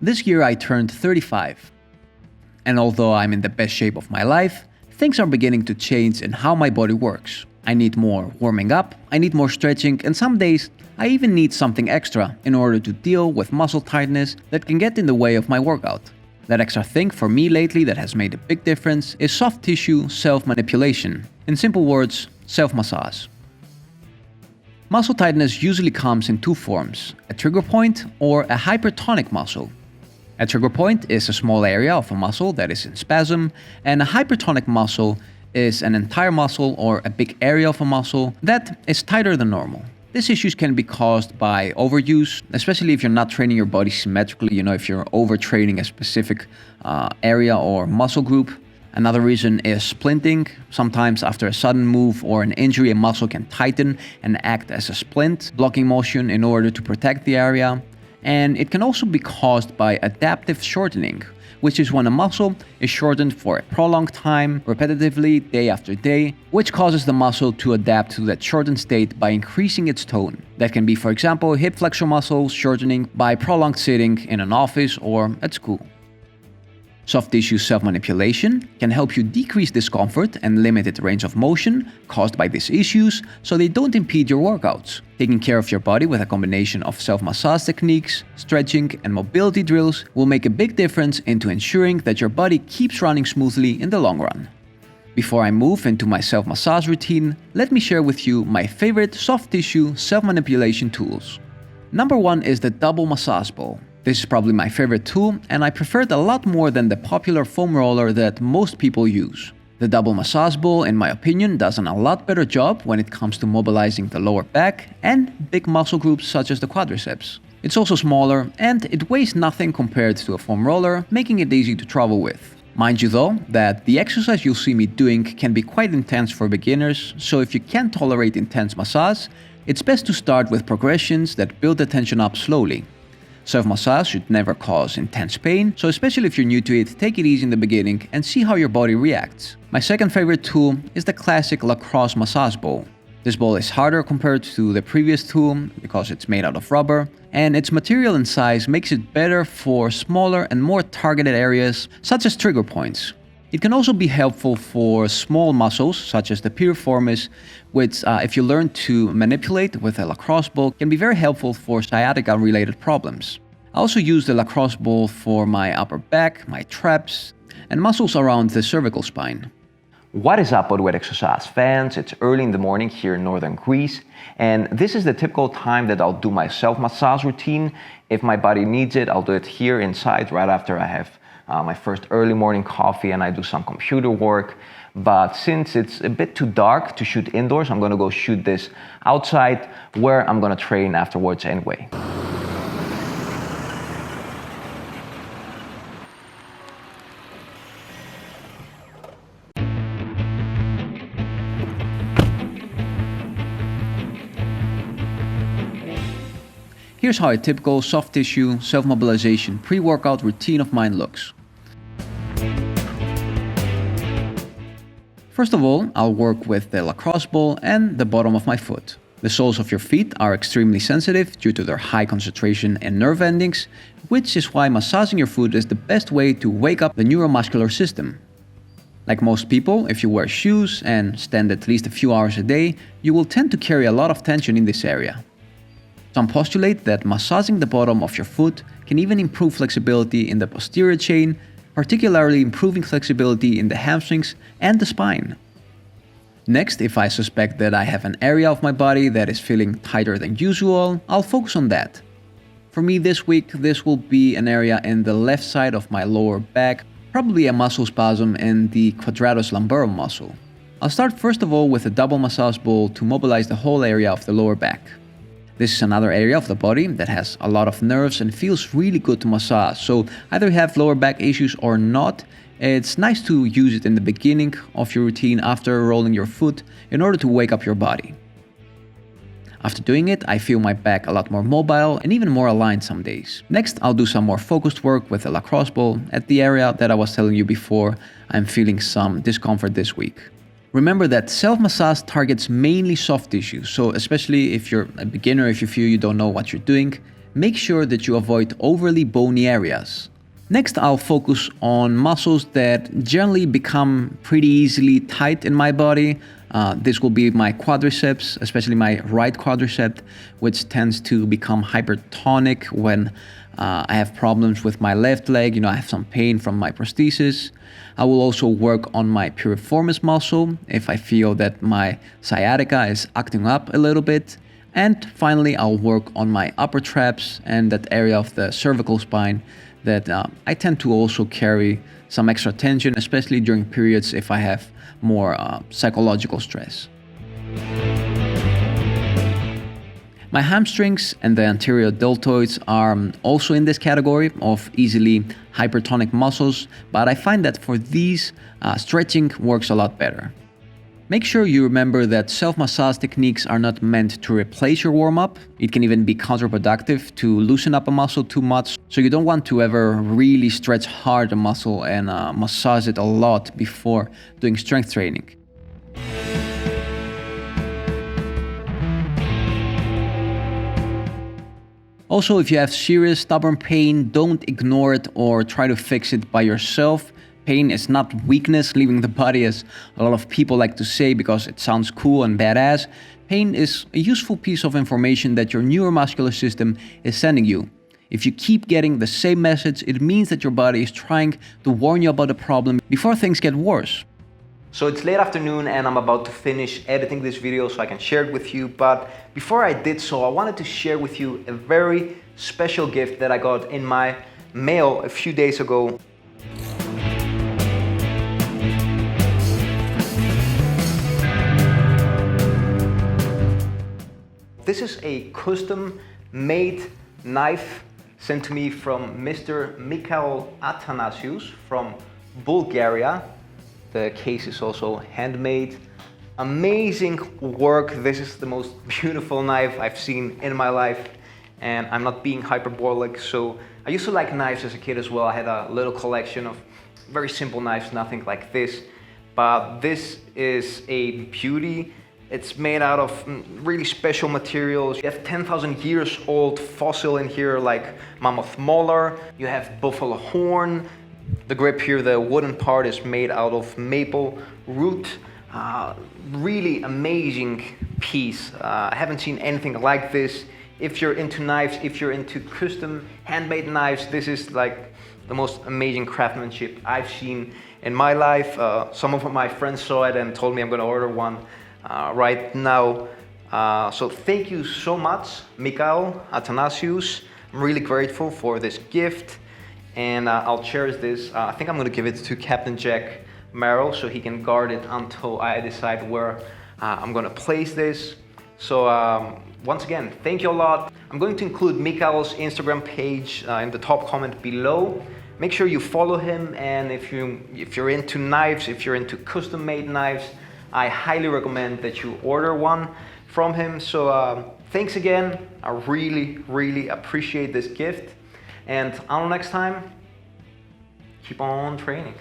This year I turned 35. And although I'm in the best shape of my life, things are beginning to change in how my body works. I need more warming up, I need more stretching, and some days I even need something extra in order to deal with muscle tightness that can get in the way of my workout. That extra thing for me lately that has made a big difference is soft tissue self-manipulation. In simple words, self-massage. Muscle tightness usually comes in two forms, a trigger point or a hypertonic muscle. A trigger point is a small area of a muscle that is in spasm, and a hypertonic muscle is an entire muscle or a big area of a muscle that is tighter than normal. These issues can be caused by overuse, especially if you're not training your body symmetrically, if you're overtraining a specific area or muscle group. Another reason is splinting. Sometimes after a sudden move or an injury, a muscle can tighten and act as a splint, blocking motion in order to protect the area. And it can also be caused by adaptive shortening, which is when a muscle is shortened for a prolonged time, repetitively, day after day, which causes the muscle to adapt to that shortened state by increasing its tone. That can be, for example, hip flexor muscles shortening by prolonged sitting in an office or at school. Soft tissue self-manipulation can help you decrease discomfort and limited range of motion caused by these issues so they don't impede your workouts. Taking care of your body with a combination of self-massage techniques, stretching, and mobility drills will make a big difference into ensuring that your body keeps running smoothly in the long run. Before I move into my self-massage routine, let me share with you my favorite soft tissue self-manipulation tools. Number 1 is the double massage ball. This is probably my favorite tool, and I prefer it a lot more than the popular foam roller that most people use. The double massage ball, in my opinion, does a lot better job when it comes to mobilizing the lower back and big muscle groups such as the quadriceps. It's also smaller, and it weighs nothing compared to a foam roller, making it easy to travel with. Mind you though, that the exercise you'll see me doing can be quite intense for beginners, so if you can't tolerate intense massage, it's best to start with progressions that build the tension up slowly. Self-massage should never cause intense pain, so especially if you're new to it, take it easy in the beginning and see how your body reacts. My second favorite tool is the classic lacrosse massage ball. This ball is harder compared to the previous tool because it's made out of rubber, and its material and size makes it better for smaller and more targeted areas such as trigger points. It can also be helpful for small muscles such as the piriformis, which if you learn to manipulate with a lacrosse ball can be very helpful for sciatica related problems. I also use the lacrosse ball for my upper back, my traps, and muscles around the cervical spine. What is up, Bodyweight exercise fans? It's early in the morning here in northern Greece, and this is the typical time that I'll do my self-massage routine. If my body needs it, I'll do it here inside right after I have my first early morning coffee and I do some computer work. But since it's a bit too dark to shoot indoors, I'm gonna go shoot this outside where I'm gonna train afterwards anyway. Here's how a typical soft tissue self-mobilization pre-workout routine of mine looks. First of all, I'll work with the lacrosse ball and the bottom of my foot. The soles of your feet are extremely sensitive due to their high concentration in nerve endings, which is why massaging your foot is the best way to wake up the neuromuscular system. Like most people, if you wear shoes and stand at least a few hours a day, you will tend to carry a lot of tension in this area. Some postulate that massaging the bottom of your foot can even improve flexibility in the posterior chain, particularly improving flexibility in the hamstrings and the spine. Next, if I suspect that I have an area of my body that is feeling tighter than usual, I'll focus on that. For me this week, this will be an area in the left side of my lower back, probably a muscle spasm in the quadratus lumborum muscle. I'll start first of all with a double massage ball to mobilize the whole area of the lower back. This is another area of the body that has a lot of nerves and feels really good to massage, so either you have lower back issues or not, it's nice to use it in the beginning of your routine after rolling your foot in order to wake up your body. After doing it, I feel my back a lot more mobile and even more aligned some days. Next, I'll do some more focused work with the lacrosse ball at the area that I was telling you before I'm feeling some discomfort this week. Remember that self-massage targets mainly soft tissue, so especially if you're a beginner, if you feel you don't know what you're doing, Make sure that you avoid overly bony areas. Next, I'll focus on muscles that generally become pretty easily tight in my body. This will be my quadriceps, especially my right quadricep, which tends to become hypertonic when I have problems with my left leg. I have some pain from my prosthesis. I will also work on my piriformis muscle if I feel that my sciatica is acting up a little bit. And finally, I'll work on my upper traps and that area of the cervical spine that I tend to also carry some extra tension, especially during periods if I have more psychological stress. My hamstrings and the anterior deltoids are also in this category of easily hypertonic muscles, but I find that for these, stretching works a lot better. Make sure you remember that self-massage techniques are not meant to replace your warm-up. It can even be counterproductive to loosen up a muscle too much, so you don't want to ever really stretch hard a muscle and massage it a lot before doing strength training. Also, if you have serious stubborn pain, don't ignore it or try to fix it by yourself. Pain is not weakness leaving the body, as a lot of people like to say because it sounds cool and badass. Pain is a useful piece of information that your neuromuscular system is sending you. If you keep getting the same message, it means that your body is trying to warn you about the problem before things get worse. So it's late afternoon and I'm about to finish editing this video so I can share it with you. But before I did so, I wanted to share with you a very special gift that I got in my mail a few days ago. This is a custom-made knife sent to me from Mr. Mikhail Athanasiou from Bulgaria. The case is also handmade. Amazing work. This is the most beautiful knife I've seen in my life. And I'm not being hyperbolic, so I used to like knives as a kid as well. I had a little collection of very simple knives, nothing like this. But this is a beauty. It's made out of really special materials. You have 10,000 years old fossil in here, like mammoth molar. You have buffalo horn. The grip here, the wooden part, is made out of maple root. Really amazing piece. I haven't seen anything like this. If you're into knives, if you're into custom handmade knives, this is like the most amazing craftsmanship I've seen in my life. Some of my friends saw it and told me I'm going to order one right now. So thank you so much, Mikhail Athanasiou. I'm really grateful for this gift, and I'll cherish this. I think I'm going to give it to Captain Jack Marrow so he can guard it until I decide where I'm going to place this. So once again, thank you a lot. I'm going to include Mikhail's Instagram page in the top comment below. Make sure you follow him, and if you're into knives, if you're into custom-made knives, I highly recommend that you order one from him. So thanks again. I really appreciate this gift. And until next time, keep on training.